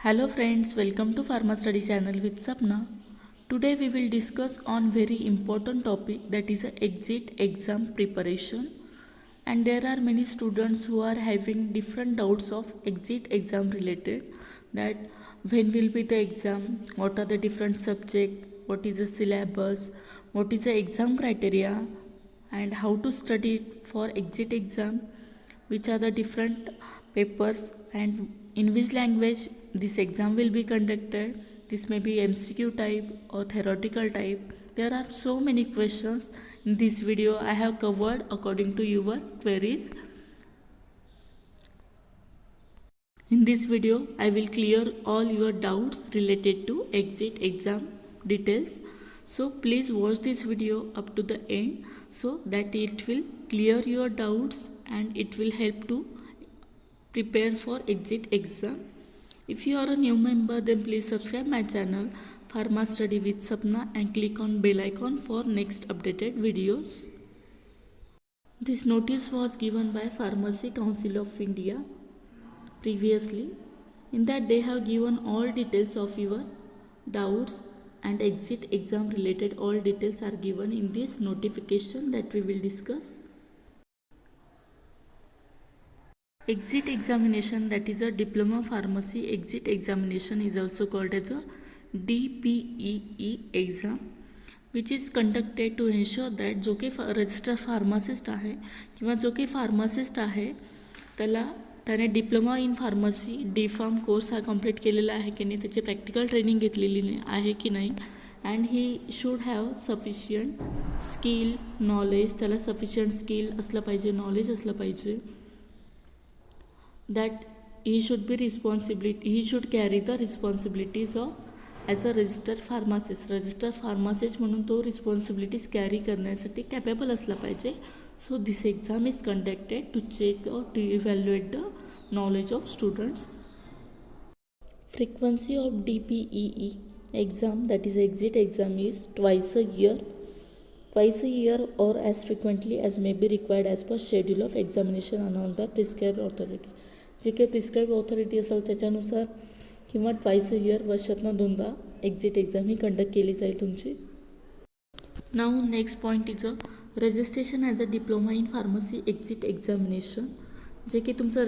Hello friends, welcome to Pharma Study channel with Sapna. Today we will discuss on very important topic, that is a exit exam preparation. And there are many students who are having different doubts of exit exam related, that when will be the exam, what are the different subject, what is the syllabus, what is the exam criteria, and how to study for exit exam, which are the different papers and in which language this exam will be conducted. This may be MCQ type or theoretical type. There are so many questions. In this video I have covered according to your queries. In this video I will clear all your doubts related to exit exam details. So please watch this video up to the end so that it will clear your doubts and it will help to prepare for exit exam. If you are a new member, then please subscribe my channel Pharma Study with Sapna and click on bell icon for next updated videos. This notice was given by Pharmacy Council of India previously. In that they have given all details of your doubts and exit exam related. All details are given in this notification that we will discuss. Exit examination, that is a diploma pharmacy exit examination, is also called as a DPEE exam, which is conducted to ensure that जो काही register pharmacist आहे किंवा जो काही pharmacist आहे त्याने diploma in pharmacy D.Pharm course हा complete केलेला आहे की नाही, त्याची प्रॅक्टिकल ट्रेनिंग घेतलेली आहे की नाही, and he should have sufficient skill knowledge, त्याला सफिशियंट स्किल असलं पाहिजे, नॉलेज असलं पाहिजे, that he should carry the responsibilities of as a registered pharmacist म्हणून तो रिस्पॉन्सिबिलिटीज कॅरी करण्यासाठी कॅपेबल असला पाहिजे. So this exam is conducted to check or to evaluate the knowledge of students. Frequency of DPEE exam, that is exit exam, is twice a year or as frequently as may be required as per schedule of examination announced by prescribed authority. जे काही prescribe authority असेल त्याच्यानुसार किंवा twice a year, वर्षातनं दोनदा exit exam ही conduct केली जाईल तुमची. Now next point is a registration as a diploma in pharmacy exit examination. जे की तुमचं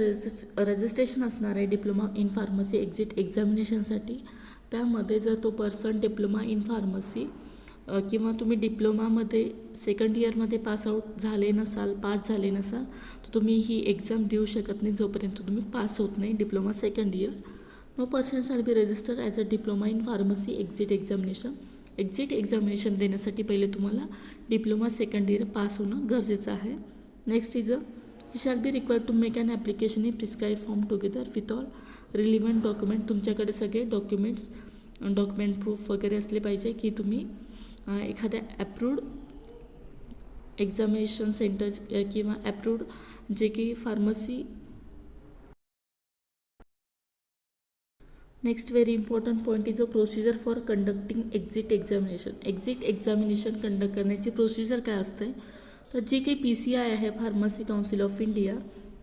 रजिस्ट्रेशन असणार आहे डिप्लोमा इन फार्मसी एक्झिट एक्झामिनेशनसाठी. त्यामध्ये जर तो पर्सन डिप्लोमा इन फार्मसी किंवा तुम्ही डिप्लोमामध्ये सेकंड इयरमध्ये पास झाले नसाल तर तुम्ही ही एक्झाम देऊ शकत नाही जोपर्यंत तुम्ही पास होत नाही diploma second year. No person shall be register as a diploma in pharmacy exit examination. Exit examination देण्यासाठी पहिले तुम्हाला डिप्लोमा सेकंड इयर पास होणं गरजेचं आहे. Next is he shall be required to make an application in prescribe form together with all relevant document. तुमच्याकडे सगळे document proof वगैरे असले पाहिजे की तुम्ही एखाद्या ॲप्रूव्ड एक्झामिनेशन सेंटर किंवा ॲप्रूव्ड जे की pharmacy. Next very important point is a procedure for conducting exit examination. Exit examination conduct करण्याची प्रोसिजर काय असते, तर जी काही PCI आहे फार्मसी काउन्सिल ऑफ इंडिया,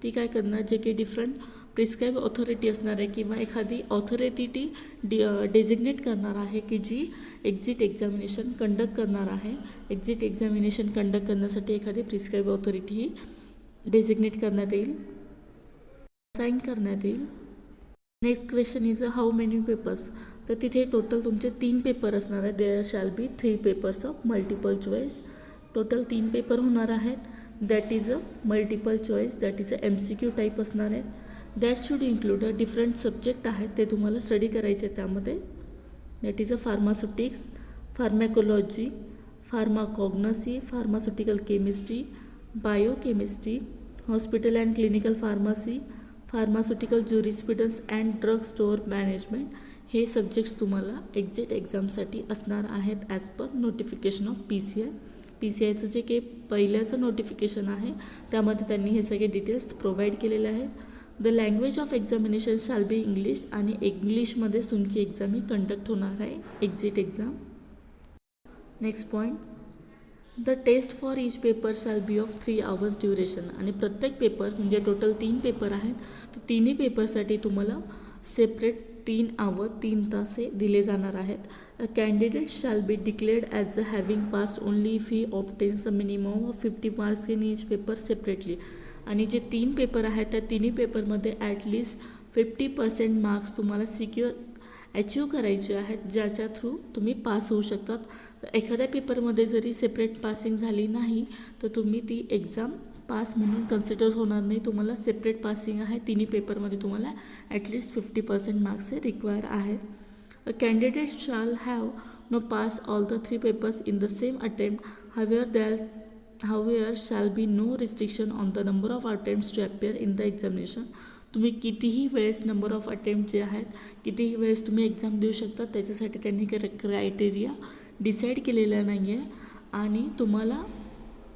ती काय करणार, जे काही डिफरंट प्रिस्क्राईब ऑथॉरिटी असणार आहे किंवा एखादी ऑथॉरिटी डेझिग्नेट करणार आहे की जी एक्झिट एक्झामिनेशन कंडक्ट करणार आहे. एक्झिट एक्झामिनेशन कंडक्ट करण्यासाठी एखादी प्रिस्क्राईब ऑथॉरिटी ही डेझिग्नेट करण्यात येईल, साईन करण्यात येईल. Next question is how many papers. तर तिथे टोटल तुमचे 3 पेपर असणार आहेत. There shall be 3 papers of multiple choice. Total 3 paper होणार आहेत. That is a multiple choice, that is a MCQ type असणार आहेत. That should include a different subject आहेत ते तुम्हाला स्टडी करायचे त्यामध्ये. That is a pharmaceutics, pharmacology, pharmacognosy, pharmaceutical chemistry, biochemistry, hospital and clinical pharmacy, pharmaceutical ज्युरिस्प्रुडन्स and drug store management. हे subjects तुम्हाला exit एक्झामसाठी असणार आहेत ॲज पर नोटिफिकेशन ऑफ PCIचं जे काही पहिल्याचं नोटिफिकेशन आहे त्यामध्ये त्यांनी हे सगळे डिटेल्स प्रोव्हाइड केलेले आहेत. The language of examination shall be English, आणि इंग्लिशमध्येच तुमची एक्झाम ही कंडक्ट होणार आहे exit exam. Next point, the test for each paper shall be of 3 hours duration. आणि प्रत्येक पेपर म्हणजे टोटल 3 पेपर आहेत, तर तिन्ही पेपरसाठी तुम्हाला सेपरेट 3 तास हे दिले जाणार आहेत. A candidate shall be declared as a having passed only if he obtains a minimum of 50 marks in each paper separately. आणि जे 3 पेपर आहेत त्या तिन्ही पेपरमध्ये ॲटलिस्ट 50% मार्क्स तुम्हाला सिक्युअर अचीव करायचे आहेत, ज्याच्या थ्रू तुम्ही पास होऊ शकतात. एखाद्या पेपरमध्ये जरी सेपरेट पासिंग झाली नाही तर तुम्ही ती एक्झाम पास म्हणून कन्सिडर होणार नाही. तुम्हाला सेपरेट पासिंग आहे, तिन्ही पेपरमध्ये तुम्हाला ॲटलिस्ट 50% मार्क्स हे रिक्वायर आहे. A candidate shall have no pass all the 3 papers in the same attempt. However, shall be no restriction on the number of attempts to appear in the examination. तुम्ही कितीही वेळेस number of attempt जे आहेत, कितीही वेळेस तुम्ही exam देऊ शकता, त्याच्यासाठी त्यांनी क्रायटेरिया डिसाईड केलेला नाही आहे. आणि तुम्हाला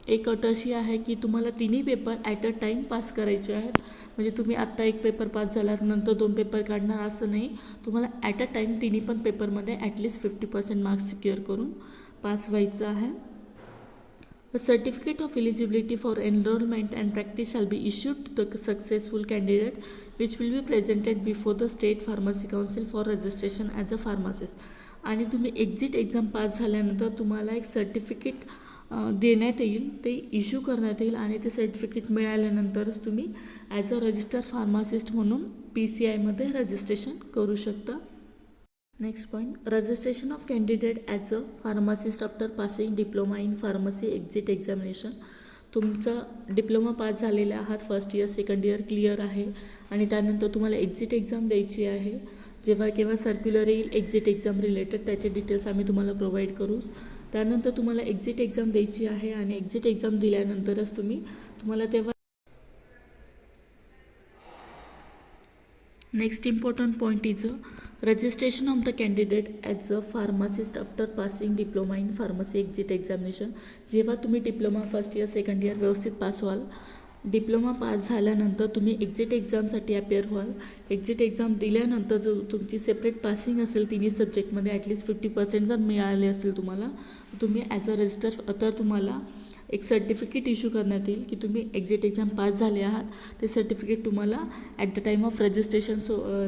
एक अट अशी आहे की तुम्हाला तिन्ही paper at a time pass करायचे आहेत. म्हणजे तुम्ही आत्ता एक पेपर पास झाला नंतर 2 पेपर काढणार असं नाही. तुम्हाला ॲट अ टाईम तिन्ही पण पेपरमध्ये ॲटलिस्ट 50% मार्क्स सिक्युअर करून पास व्हायचं आहे. A certificate of eligibility for enrollment and practice shall be issued to the successful candidate, which will be presented before the State Pharmacy Council for registration as a pharmacist. आणि तुम्ही exit exam pass झाल्यानंतर तुम्हाला एक certificate देण्यात येईल, ते issue करण्यात येईल आणि ते सर्टिफिकेट मिळाल्यानंतरच तुम्ही ॲज अ रजिस्टर फार्मासिस्ट म्हणून PCIमध्ये रजिस्ट्रेशन करू शकता. Next point, registration of candidate as a pharmacist after passing diploma in pharmacy exit examination. तुमचा डिप्लोमा पास झालेला आहात, first year second year clear आहे आणि त्यानंतर तुम्हाला एक्झिट एक्झाम द्यायची आहे. जेव्हा केव्हा सर्क्युलर येईल एक्झिट एक्झाम रिलेटेड त्याचे डिटेल्स आम्ही तुम्हाला प्रोव्हाइड करू. त्यानंतर तुम्हाला एक्झिट एक्झाम द्यायची आहे आणि एक्झिट एक्झाम दिल्यानंतरच तुम्हाला तेव्हा next important point is registration of the candidate as a pharmacist after passing diploma in pharmacy exit examination. जेव्हा तुम्ही diploma first year second year व्यवस्थित पास व्हाल, डिप्लोमा पास झाल्यानंतर तुम्ही एक्झिट एक्झामसाठी अपेअर व्हाल. एक्झिट एक्झाम दिल्यानंतर जो तुमची सेपरेट पासिंग असेल तिन्ही सब्जेक्टमध्ये ॲटलिस्ट 50% जर मिळाले असतील तुम्हाला, तुम्ही ॲज अ रजिस्टर तर तुम्हाला एक सर्टिफिकेट इश्यू करण्यात येईल की तुम्ही एक्झिट एक्झाम पास झाले आहात. ते सर्टिफिकेट तुम्हाला at the time of registration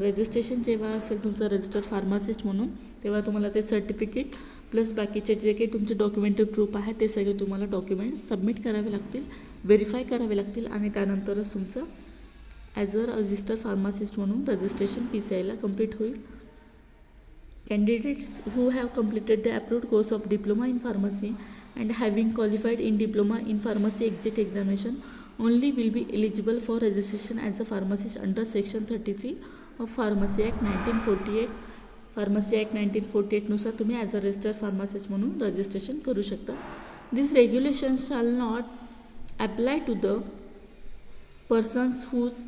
registration जेव्हा असेल तुमचं रजिस्टर फार्मासिस्ट म्हणून, तेव्हा तुम्हाला ते सर्टिफिकेट प्लस बाकीचे जे काही तुमचे डॉक्युमेंटरी प्रूफ आहे ते सगळे तुम्हाला डॉक्युमेंट्स सबमिट करावे लागतील, व्हेरीफाय करावे लागतील आणि त्यानंतरच तुमचं ॲज अ रजिस्टर फार्मासिस्ट म्हणून रजिस्ट्रेशन PCIला कंप्लीट होईल. Candidates who have completed the approved course of diploma in pharmacy and having qualified in diploma in pharmacy exit examination only will be eligible for registration as a pharmacist under section 33 of Pharmacy Act 1948. Pharmacy Act 1948 नुसार तुम्ही as a register pharmacist म्हणून registration करू शकता. This regulation shall not apply to the persons whose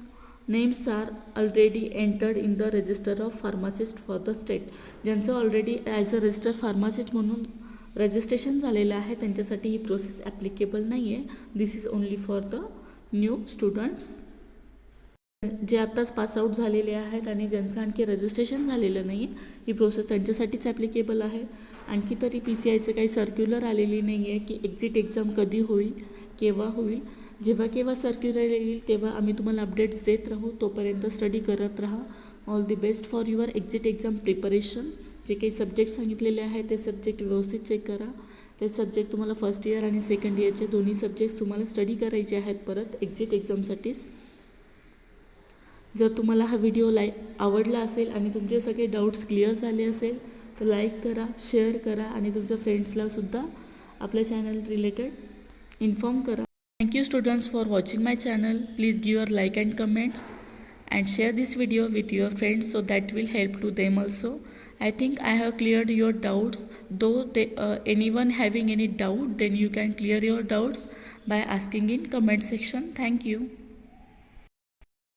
names are already entered in the register of pharmacist for the state. ज्यांचं already as a register pharmacist म्हणून registration झालेलं आहे त्यांच्यासाठी ही process applicable नाही आहे. This is only for the new students. जे आत्ताच पासआउट झालेले आहेत आणि ज्यांचं आणखी रजिस्ट्रेशन झालेलं नाही आहे, ही प्रोसेस त्यांच्यासाठीच ॲप्लिकेबल आहे. आणखी तरी PCIचं काही सर्क्युलर आलेली नाही आहे की एक्झिट एक्झाम कधी होईल, केव्हा होईल. जेव्हा केव्हा सर्क्युलर येईल तेव्हा आम्ही तुम्हाला अपडेट्स देत राहू. तोपर्यंत स्टडी करत राहा. All the best for your exit exam preparation. जे काही सब्जेक्ट सांगितलेले आहेत ते सब्जेक्ट व्यवस्थित चेक करा. ते सब्जेक्ट तुम्हाला फर्स्ट इयर आणि सेकंड इयरचे दोन्ही सब्जेक्ट्स तुम्हाला स्टडी करायचे आहेत परत एक्झिट एक्झामसाठीच. जर तुम्हाला हा व्हिडिओ आवडला असेल आणि तुमचे सगळे डाऊट्स क्लिअर झाले असेल तर लाईक करा, शेअर करा आणि तुमच्या फ्रेंड्सलासुद्धा आपल्या चॅनल रिलेटेड इन्फॉर्म करा. Thank you students for watching my channel. Please give your like and comments and share this video with your friends so that will help to them also. I think I have cleared your doubts. Though anyone having any doubt, then you can clear your doubts by asking in comment section. Thank you.